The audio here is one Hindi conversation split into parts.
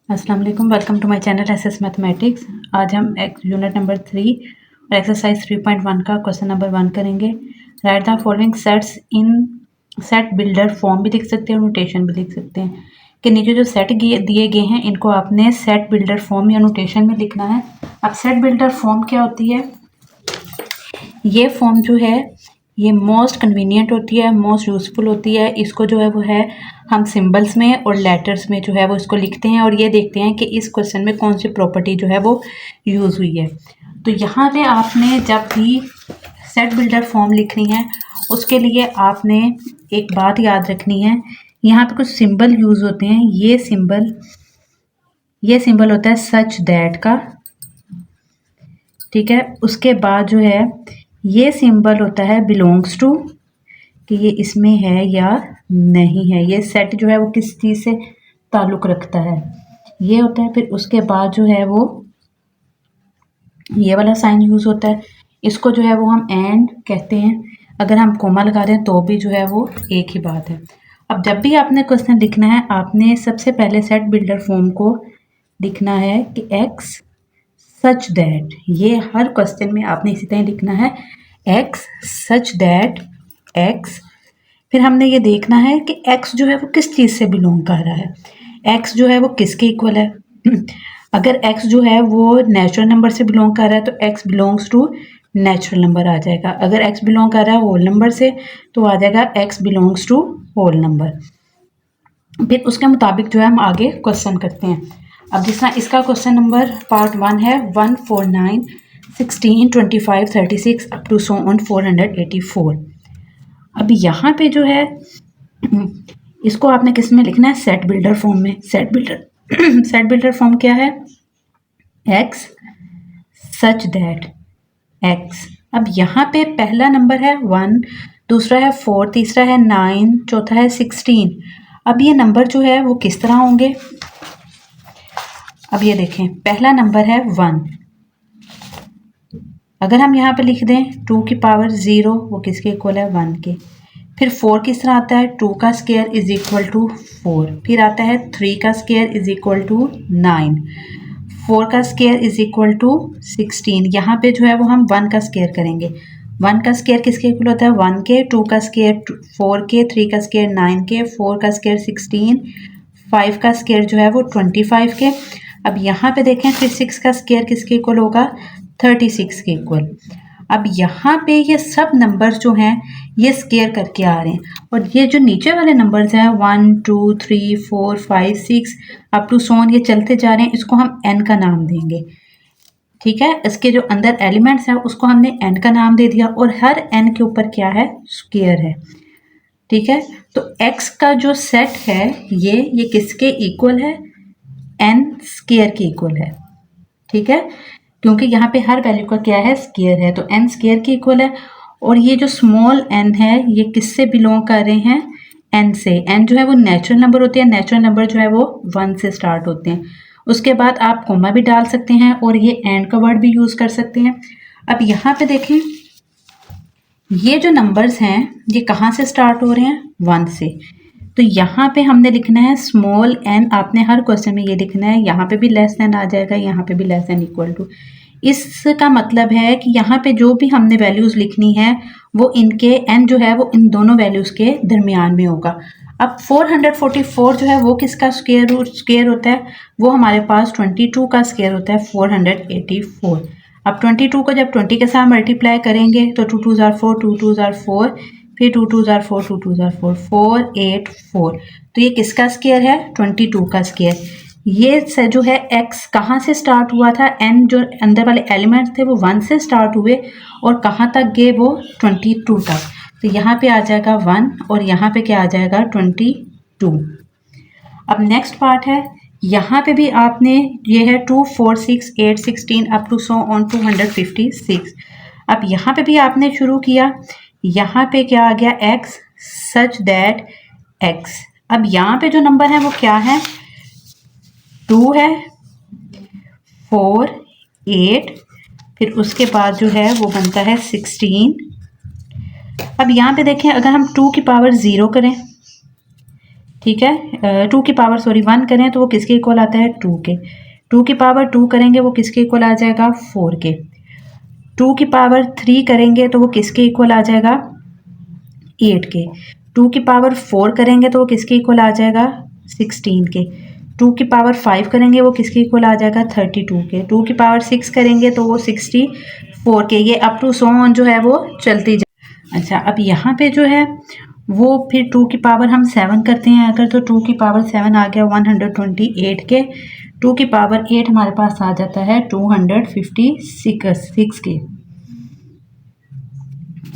अस्सलाम वालेकुम, welcome to my channel SS mathematics. आज हम यूनिट नंबर 3 और एक्सरसाइज 3.1 का क्वेश्चन नंबर 1 करेंगे। Right the following sets in set builder form भी लिख सकते हैं, नोटेशन भी लिख सकते हैं कि नीचे जो सेट दिए गए हैं इनको आपने सेट बिल्डर फॉर्म या नोटेशन में लिखना है। अब सेट बिल्डर फॉर्म क्या होती है? ये फॉर्म जो है ये मोस्ट कन्वीनियंट होती है, मोस्ट यूज़फुल होती है। इसको जो है वो है हम सिंबल्स में और लेटर्स में जो है वो इसको लिखते हैं और ये देखते हैं कि इस क्वेश्चन में कौन सी प्रॉपर्टी जो है वो यूज़ हुई है। तो यहाँ पे आपने जब भी सेट बिल्डर फॉर्म लिखनी है उसके लिए आपने एक बात याद रखनी है। यहाँ पे कुछ सिंबल यूज़ होते हैं। ये सिंबल होता है सच दैट का, ठीक है। उसके बाद जो है ये सिंबल होता है बिलोंग्स टू, कि ये इसमें है या नहीं है, ये सेट जो है वो किस चीज़ से ताल्लुक़ रखता है, ये होता है। फिर उसके बाद जो है वो ये वाला साइन यूज़ होता है, इसको जो है वो हम एंड कहते हैं। अगर हम कोमा लगा दें तो भी जो है वो एक ही बात है। अब जब भी आपने क्वेश्चन लिखना है आपने सबसे पहले सेट बिल्डर फॉर्म को लिखना है कि एक्स सच दैट, ये हर क्वेश्चन में आपने इसी तरह लिखना है, एक्स सच दैट एक्स। फिर हमने ये देखना है कि एक्स जो है वो किस चीज़ से बिलोंग कर रहा है, एक्स जो है वो किसके इक्वल है। अगर एक्स जो है वो नेचुरल नंबर से बिलोंग कर रहा है तो X belongs to natural number आ जाएगा। अगर एक्स बिलोंग कर रहा है होल नंबर से तो आ जाएगा x belongs to whole number. फिर उसके मुताबिक जो है हम आगे क्वेश्चन करते हैं। अब जिस तरह इसका क्वेश्चन नंबर पार्ट 1 है 1, 4, 9, 16, 25, 36 अप टू सो ऑन 484। अब यहाँ पे जो है इसको आपने किस में लिखना है? सेट बिल्डर फॉर्म में। सेट बिल्डर फॉर्म क्या है? X such that x. अब यहाँ पे पहला नंबर है 1, दूसरा है 4, तीसरा है 9, चौथा है 16। अब ये नंबर जो है वो किस तरह होंगे? अब ये देखें, पहला नंबर है 1, अगर हम यहाँ पे लिख दें 2 की पावर 0, वो किसके इक्वल है? 1 के। फिर 4 किस तरह आता है? 2 का स्क्वायर इज इक्वल टू 4। फिर आता है 3 का स्क्वायर इज इक्वल टू 9, 4 का स्क्वायर इज इक्वल टू 16। यहाँ पे जो है वो हम 1 का स्क्वायर करेंगे। 1 का स्क्वायर किसके इक्वल होता है? 1 के। 2 का स्क्वायर 4 के, 3 का स्क्वायर 9 के, 4 का स्क्वायर 16, 5 का स्क्वायर जो है वो 25 के। अब यहाँ पे देखें फिर 6 का स्क्वायर किसके इक्वल होगा? 36 के इक्वल। अब यहाँ पे ये सब नंबर्स जो हैं ये स्क्वायर करके आ रहे हैं और ये जो नीचे वाले नंबर्स हैं 1, 2, 3, 4, 5, 6 अप टू सोन ये चलते जा रहे हैं, इसको हम n का नाम देंगे, ठीक है। इसके जो अंदर एलिमेंट्स हैं उसको हमने n का नाम दे दिया और हर n के ऊपर क्या है? स्क्वायर है, ठीक है। तो x का जो सेट है ये किसके इक्वल है? n स्क्वायर के इक्वल है, ठीक है, क्योंकि यहाँ पे हर वैल्यू का क्या है? स्क्वायर है, तो n स्क्वायर के इक्वल है। और ये जो स्मॉल n है ये किससे बिलोंग कर रहे हैं? n से। n जो है वो नेचुरल नंबर होती है, नेचुरल नंबर जो है वो 1 से स्टार्ट होते हैं। उसके बाद आप कोमा भी डाल सकते हैं और ये एंड का वर्ड भी यूज़ कर सकते हैं। अब यहाँ पे देखें ये जो नंबर्स हैं ये कहाँ से स्टार्ट हो रहे हैं? 1 से। तो यहाँ पे हमने लिखना है स्मॉल n, आपने हर क्वेश्चन में ये लिखना है, यहाँ पे भी लेस देन आ जाएगा, यहाँ पे भी लेस देन इक्वल टू। इसका मतलब है कि यहाँ पे जो भी हमने वैल्यूज़ लिखनी है वो इनके n जो है वो इन दोनों वैल्यूज़ के दरमियान में होगा। अब 444 जो है वो किसका स्क्वायर होता है? वो हमारे पास 22 का स्क्वायर होता है 484। अब 22 को जब 20 के साथ मल्टीप्लाई करेंगे तो 2 2 ज़ार 4, 2 2 ज़ार 4, फिर 2 2 ज़ार 4, 2 2 ज़ार 4, 484। तो ये किसका स्क्वायर है? 22 का स्क्वायर। ये से जो है x कहाँ से स्टार्ट हुआ था? n जो अंदर वाले एलिमेंट्स थे वो 1 से स्टार्ट हुए और कहाँ तक गए? वो 22 तक। तो यहाँ पे आ जाएगा 1 और यहाँ पे क्या आ जाएगा? 22। अब नेक्स्ट पार्ट है, यहाँ पे भी आपने ये है 2, 4, 6, 8, 16 अप टू सो ऑन 256। अब यहाँ पे भी आपने शुरू किया, यहाँ पे क्या आ गया? x such that x। अब यहाँ पे जो नंबर है वो क्या है? 2 है, 4, 8, फिर उसके बाद जो है वो बनता है 16। अब यहाँ पे देखें अगर हम 2 की पावर 0 करें, ठीक है, 2 की पावर 1 करें तो वो किसके इक्वल आता है 2 के। 2 की पावर 2 करेंगे वो किसके इक्वल आ जाएगा 4 के। 2 की पावर 3 करेंगे तो वो किसके इक्वल आ जाएगा 8 के। 2 की पावर 4 करेंगे तो वो किसके इक्वल आ जाएगा 16 के। 2 की पावर 5 करेंगे वो किसके इक्वल आ जाएगा 32 के। 2 की पावर 6 करेंगे तो वो 64 के। ये अप टू सो ऑन जो है वो चलती जाए। अच्छा, अब यहाँ पे जो है वो फिर 2 की पावर हम 7 करते हैं अगर, तो 2 की पावर 7 आ गया 128 के। 2 की पावर 8 हमारे पास आ जाता है 256 के।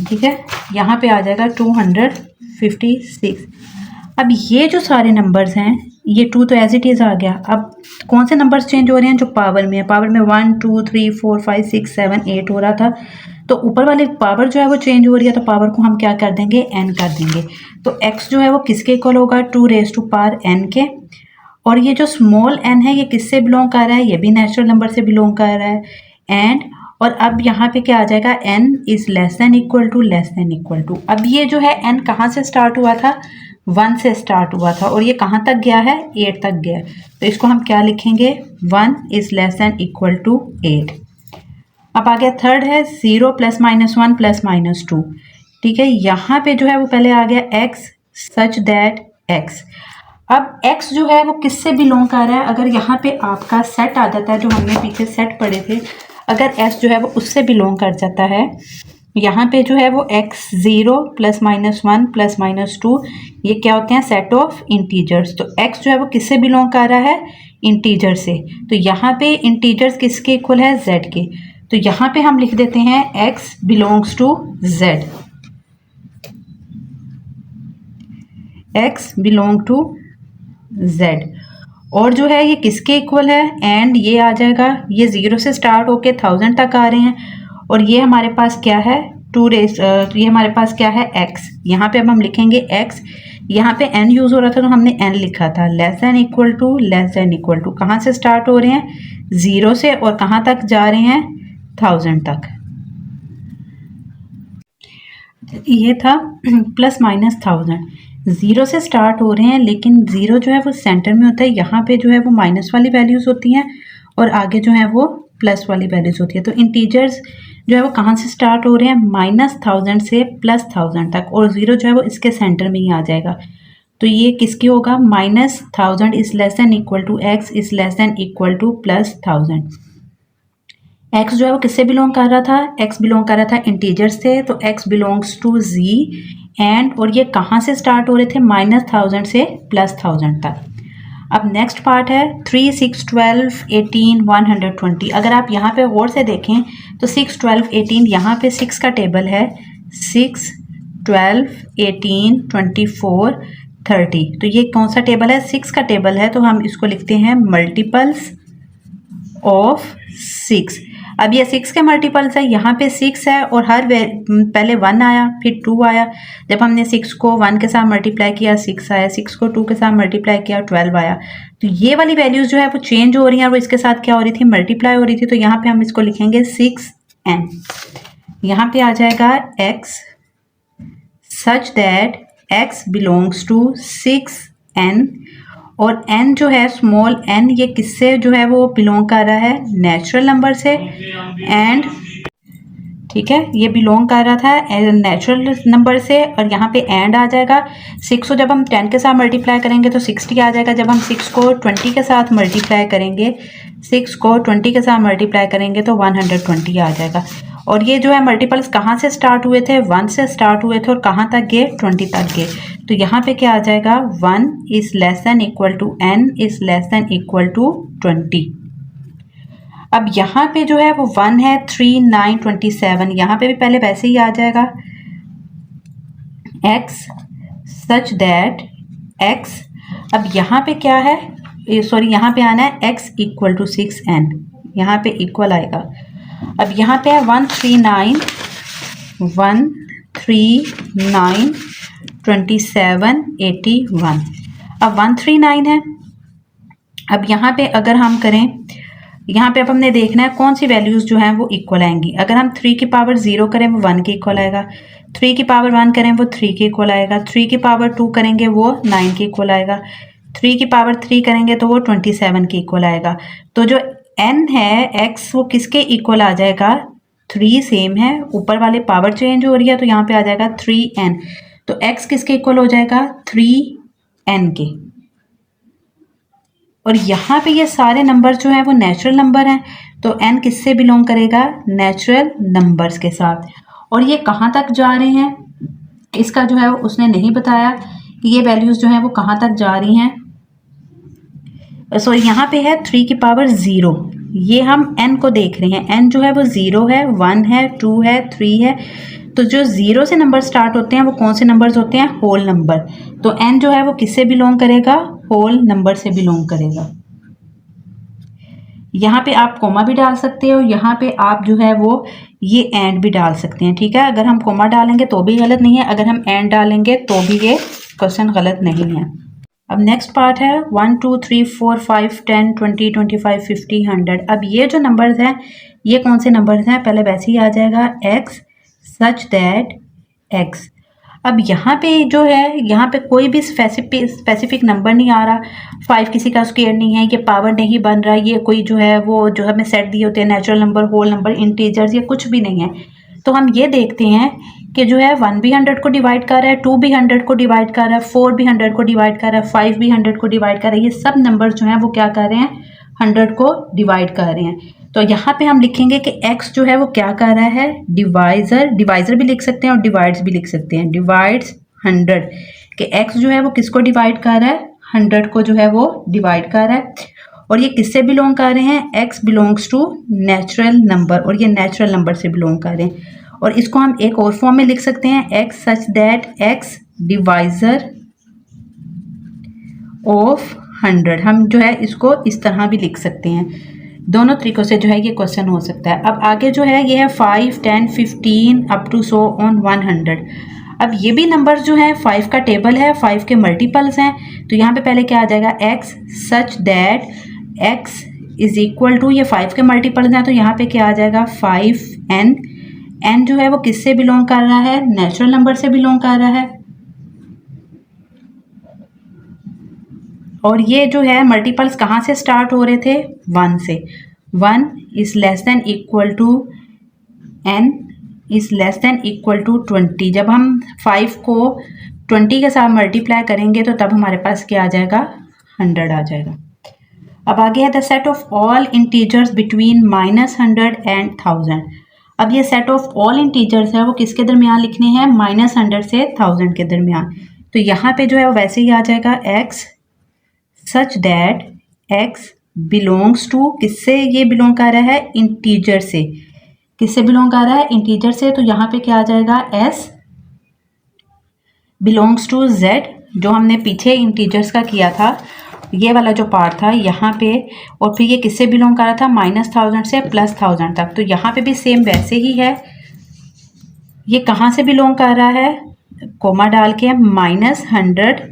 ठीक है, यहाँ पे आ जाएगा 256। अब ये जो सारे नंबर्स हैं, ये 2 तो एज इट इज़ आ गया। अब कौन से नंबर्स चेंज हो रहे हैं जो पावर में है। पावर में 1 2 3 4 5 6 7 8 हो रहा था, तो ऊपर वाली पावर जो है वो चेंज हो रही है, तो पावर को हम क्या कर देंगे n कर देंगे। तो x जो है वो किसके इक्वल होगा 2 रेज़ टू पावर n के। और ये जो स्मॉल n है ये किससे बिलोंग कर रहा है, ये भी नेचुरल नंबर से बिलोंग कर रहा है। एंड और अब यहाँ पे क्या आ जाएगा n is less than equal to. अब ये जो है n कहाँ से स्टार्ट हुआ था 1 से स्टार्ट हुआ था और ये कहाँ तक गया है 8 तक गया। तो इसको हम क्या लिखेंगे 1 is less than equal to 8। अब आ गया थर्ड है 0 + -1 + -2। ठीक है, यहाँ पे जो है वो पहले आ गया x सच दैट x। अब x जो है वो किससे बिलोंग कर रहा है, अगर यहाँ पे आपका सेट आ जाता है जो हमने पीछे सेट पढ़े थे, अगर s जो है वो उससे बिलोंग कर जाता है, यहाँ पे जो है वो x0 + -1 + -2 ये क्या होते हैं सेट ऑफ इंटीजर्स। तो x जो है वो किससे बिलोंग कर रहा है इंटीजर से। तो यहाँ पे इंटीजर्स किसके इक्वल है z के। तो यहाँ पे हम लिख देते हैं x belongs to z। x belong to z। और जो है ये किसके इक्वल है एंड ये आ जाएगा, ये 0 से स्टार्ट होके 1000 तक आ रहे हैं। और ये हमारे पास क्या है ये हमारे पास क्या है x। यहाँ पे अब हम लिखेंगे x, यहाँ पे n यूज़ हो रहा था तो हमने n लिखा था। लेस देन इक्वल टू कहाँ से स्टार्ट हो रहे हैं 0 से और कहाँ तक जा रहे हैं 1000 तक। ये था +-1000। 0 से स्टार्ट हो रहे हैं लेकिन 0 जो है वो सेंटर में होता है, यहाँ पे जो है वो माइनस वाली वैल्यूज़ होती हैं और आगे जो है वो प्लस वाली वैल्यूज़ होती है। तो इंटीजर्स जो है वो कहाँ से स्टार्ट हो रहे हैं -1000 से +1000 तक, और 0 जो है वो इसके सेंटर में ही आ जाएगा। तो ये किसकी होगा -1000 is less than equal to x is less than equal to +1000। x जो है वो किससे बिलोंग कर रहा था, x बिलोंग कर रहा था इंटीजर से, तो x belongs to z। And और ये कहाँ से स्टार्ट हो रहे थे -1000 से +1000 तक। अब नेक्स्ट पार्ट है 3 6 12 18 120। अगर आप यहाँ पे गौर से देखें तो 6 12 18 यहाँ पे 6 का टेबल है, 6 12 18 24 30। तो ये कौन सा टेबल है 6 का टेबल है, तो हम इसको लिखते हैं मल्टीपल्स ऑफ 6। अब ये 6 के मल्टीपल्स है, यहाँ पे 6 है और हर पहले 1 आया फिर 2 आया। जब हमने 6 को 1 के साथ मल्टीप्लाई किया 6 आया, 6 को 2 के साथ मल्टीप्लाई किया 12 आया। तो ये वाली वैल्यूज़ जो है वो चेंज हो रही हैं और वो इसके साथ क्या हो रही थी मल्टीप्लाई हो रही थी। तो यहाँ पे हम इसको लिखेंगे 6n। यहाँ पे आ जाएगा x such that x belongs to 6n। और n जो है स्मॉल n ये किससे जो है वो बिलोंग कर रहा है नेचुरल नंबर से। एंड ठीक है, ये बिलोंग कर रहा था नेचुरल नंबर से और यहाँ पे एंड आ जाएगा। 6 को जब हम 10 के साथ मल्टीप्लाई करेंगे तो 60 आ जाएगा। जब हम 6 को 20 के साथ मल्टीप्लाई करेंगे 6 को 20 के साथ मल्टीप्लाई करेंगे तो 120 आ जाएगा। और ये जो है मल्टीपल्स कहाँ से स्टार्ट हुए थे 1 से स्टार्ट हुए थे और कहाँ तक गए 20 तक गए। तो यहाँ पे क्या आ जाएगा 1 is less than equal to n is less than equal to 20। अब यहाँ पे जो है वो 1 है 3 9 27, यहाँ पे भी पहले वैसे ही आ जाएगा x सच दैट x। अब यहाँ पे क्या है सॉरी यहाँ पे आना है x इक्वल टू 6n, यहाँ पे इक्वल आएगा। अब यहाँ पे है 1 3 9 27 81। अब 139 है। अब यहाँ पे अगर हम करें यहाँ पे अब हमने देखना है कौन सी वैल्यूज़ जो हैं वो इक्वल आएंगी। अगर हम 3 की पावर 0 करें वो 1 के इक्वल आएगा, 3 की पावर 1 करें वो 3 के इक्वल आएगा, 3 की पावर 2 करेंगे वो 9 के इक्वल आएगा, 3 की पावर 3 करेंगे तो वो 27 के इक्वल आएगा। तो जो n है x वो किसके इक्वल आ जाएगा, 3 सेम है, ऊपर वाले पावर चेंज हो रही है तो यहाँ पे आ जाएगा 3n। तो x किसके इक्वल हो जाएगा, 3n के। और यहाँ पे ये सारे नंबर जो हैं वो नेचुरल नंबर हैं, तो n किससे बिलोंग करेगा, नेचुरल नंबर्स के साथ। और ये कहाँ तक जा रहे हैं इसका जो है उसने नहीं बताया कि ये वैल्यूज़ जो हैं वो कहाँ तक जा रही हैं। सो यहाँ पे है 3 की पावर 0, ये हम n को देख रहे हैं, n जो है वो 0 है, 1 है, 2 है, 3 है। तो जो 0 से नंबर स्टार्ट होते हैं वो कौन से नंबर्स होते हैं, होल नंबर। तो n जो है वो किससे बिलोंग करेगा, होल नंबर से बिलोंग करेगा। यहाँ पे आप कोमा भी डाल सकते हो, यहाँ पे आप जो है वो ये एंड भी डाल सकते हैं, ठीक है। अगर हम कोमा डालेंगे तो भी गलत नहीं है, अगर हम एंड डालेंगे तो भी ये क्वेश्चन गलत नहीं है। अब नेक्स्ट पार्ट है 1 2 3 4 5 10 20 25 50 100। अब ये जो नंबर्स हैं ये कौन से नंबर्स हैं, पहले वैसे ही आ जाएगा x सच दैट x। अब यहाँ पे जो है यहाँ पे कोई भी स्पेसिफिक नंबर नहीं आ रहा, 5 किसी का स्क्वायर नहीं है, ये पावर नहीं बन रहा, ये कोई जो है वो जो हमें सेट दिए होते हैं natural number, whole number, integers, ये कुछ भी नहीं है। तो हम ये देखते हैं कि जो है 1 भी 100 को डिवाइड कर रहा है, 2 भी 100 को डिवाइड कर रहा है, 4 भी 100 को डिवाइड कर रहा है, 5 भी 100 को डिवाइड कर रहा है। ये सब नंबर जो हैं वो क्या कर रहे हैं, 100 को डिवाइड कर रहे हैं। तो यहाँ पे हम लिखेंगे कि x जो है वो क्या कर रहा है, डिवाइजर भी लिख सकते हैं और डिवाइड्स भी लिख सकते हैं, डिवाइड्स 100 कि x जो है वो किसको डिवाइड कर रहा है, 100 को जो है वो डिवाइड कर रहा है। और ये किससे बिलोंग कर रहे हैं, x belongs to natural number, और ये नेचुरल नंबर से बिलोंग कर रहे हैं। और इसको हम एक और फॉर्म में लिख सकते हैं, x such that x divisor of 100। हम जो है इसको इस तरह भी लिख सकते हैं, दोनों तरीकों से जो है ये क्वेश्चन हो सकता है। अब आगे जो है ये है 5 10 15 अप टू सो ऑन 100। अब ये भी नंबर जो है 5 का टेबल है, 5 के मल्टीपल्स हैं। तो यहाँ पे पहले क्या आ जाएगा, x such that x is equal to, ये 5 के मल्टीपल्स हैं तो यहाँ पे क्या आ जाएगा 5n। n जो है वो किससे बिलोंग कर रहा है, नेचुरल नंबर से बिलोंग कर रहा है। और ये जो है मल्टीपल्स कहाँ से स्टार्ट हो रहे थे, 1 से। 1 is less than equal to n is less than equal to 20। जब हम 5 को 20 के साथ मल्टीप्लाई करेंगे तो तब हमारे पास क्या आ जाएगा, 100 आ जाएगा। अब आगे है the set of all integers between -100 and 1000। अब ये सेट ऑफ ऑल इंटीजर्स है वो किसके दरमियान लिखने हैं, -100 से 1000 के दरमियान। तो यहाँ पे जो है वो वैसे ही आ जाएगा x such that x belongs to, किससे ये बिलोंग कर रहा है, इंटीजर से। किससे बिलोंग कर रहा है, इंटीजर से। तो यहाँ पे क्या आ जाएगा, s बिलोंग्स टू z, जो हमने पीछे इंटीजर्स का किया था, ये वाला जो पार्ट था यहाँ पे। और फिर ये किससे बिलोंग कर रहा था, -1000 से +1000 तक। तो यहाँ पे भी सेम वैसे ही है, ये कहाँ से बिलोंग कर रहा है, कोमा डाल के, -100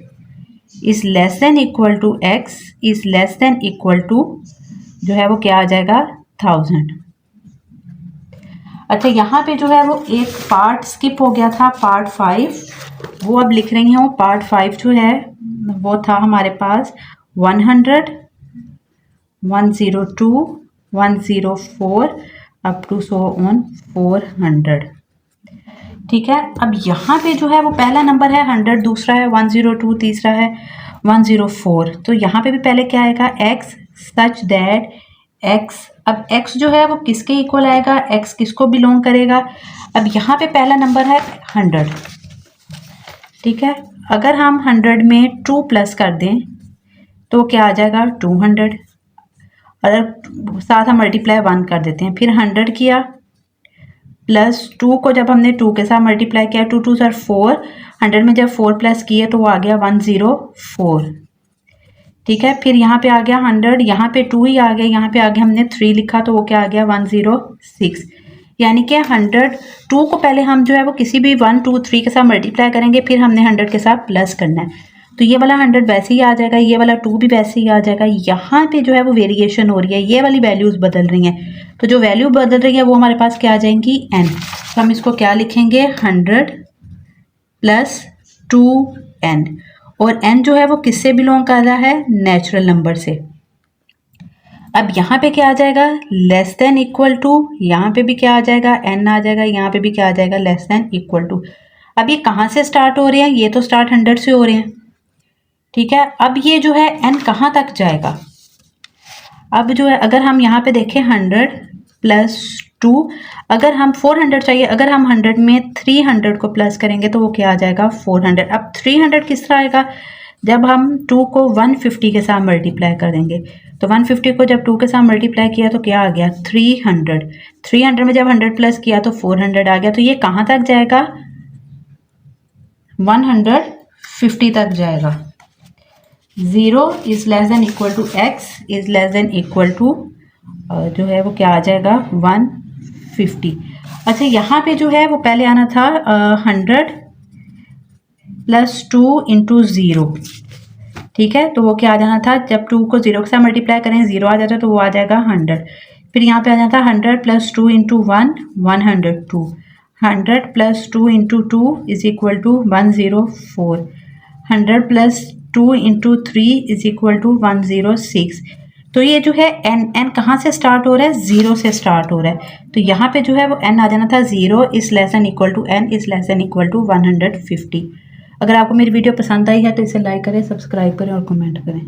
is less than equal to x is less than equal to जो है वो क्या आ जाएगा, 1000। अच्छा यहाँ पे जो है वो एक पार्ट स्किप हो गया था, पार्ट 5, वो अब लिख रही हूँ। पार्ट 5 जो है वो था हमारे पास 100 102 104 अप टू सो ऑन 400, ठीक है। अब यहाँ पे जो है वो पहला नंबर है 100, दूसरा है 102, तीसरा है 104। तो यहाँ पे भी पहले क्या आएगा, x सच दैट x। अब x जो है वो किसके इक्वल आएगा, x किसको बिलोंग करेगा। अब यहाँ पे पहला नंबर है 100, ठीक है। अगर हम 100 में 2 प्लस कर दें तो क्या आ जाएगा, 200। और साथ हम मल्टीप्लाई 1 कर देते हैं, फिर 100 किया प्लस 2 को जब हमने 2 के साथ मल्टीप्लाई किया, 2 2 सर 4, 100 में जब 4 प्लस किए तो वो आ गया 104, ठीक है। फिर यहाँ पे आ गया 100, यहाँ पे 2 ही आ गया, यहाँ पे आगे हमने 3 लिखा तो वो क्या आ गया 106। यानी कि 102 को पहले हम जो है वो किसी भी 1 2 3 के साथ मल्टीप्लाई करेंगे, फिर हमने 100 के साथ प्लस करना है। तो ये वाला 100 वैसे ही आ जाएगा, ये वाला 2 भी वैसे ही आ जाएगा। यहाँ पे जो है वो वेरिएशन हो रही है, ये वाली वैल्यूज़ बदल रही हैं, तो जो वैल्यू बदल रही है वो हमारे पास क्या आ जाएंगी, n। तो हम इसको क्या लिखेंगे, 100 प्लस 2n, और n जो है वो किससे बिलोंग कर रहा है, नेचुरल नंबर से। अब यहाँ पे क्या आ जाएगा, लेस देन इक्वल टू, यहाँ पे भी क्या आ जाएगा, n आ जाएगा, यहाँ पे भी क्या आ जाएगा, लेस देन इक्वल टू। अब ये कहाँ से स्टार्ट हो रहे हैं, ये तो स्टार्ट 100 से हो रहे हैं, ठीक है। अब ये जो है n कहाँ तक जाएगा, अब जो है अगर हम यहाँ पे देखें 100 प्लस 2, अगर हम 400 चाहिए, अगर हम 100 में 300 को प्लस करेंगे तो वो क्या आ जाएगा, 400। अब 300 किस तरह आएगा, जब हम 2 को 150 के साथ मल्टीप्लाई कर देंगे, तो 150 को जब 2 के साथ मल्टीप्लाई किया तो क्या आ गया, 300। 300 में जब 100 प्लस किया तो 400 आ गया। तो ये कहाँ तक जाएगा, 150 तक जाएगा। 0 is less than equal to x is less than equal to जो है वो क्या आ जाएगा, 150। अच्छा, यहाँ पे जो है वो पहले आना था 100 प्लस 2 इंटू 0, ठीक है। तो वो क्या आ जाना था, जब 2 को 0 के साथ मल्टीप्लाई करें 0 आ जाता है तो वो आ जाएगा 100। फिर यहाँ पे आ जाता है 100 plus 2 into 1, 102। 100 plus 2 into 2 is equal to 104। 100 plus 2 into 3 is equal to 106। तो ये जो है n कहाँ से स्टार्ट हो रहा है, 0 से स्टार्ट हो रहा है। तो यहाँ पे जो है वो n आ जाना था, 0 is less than equal to n is less than equal to 150। अगर आपको मेरी वीडियो पसंद आई है तो इसे लाइक करें, सब्सक्राइब करें और कमेंट करें।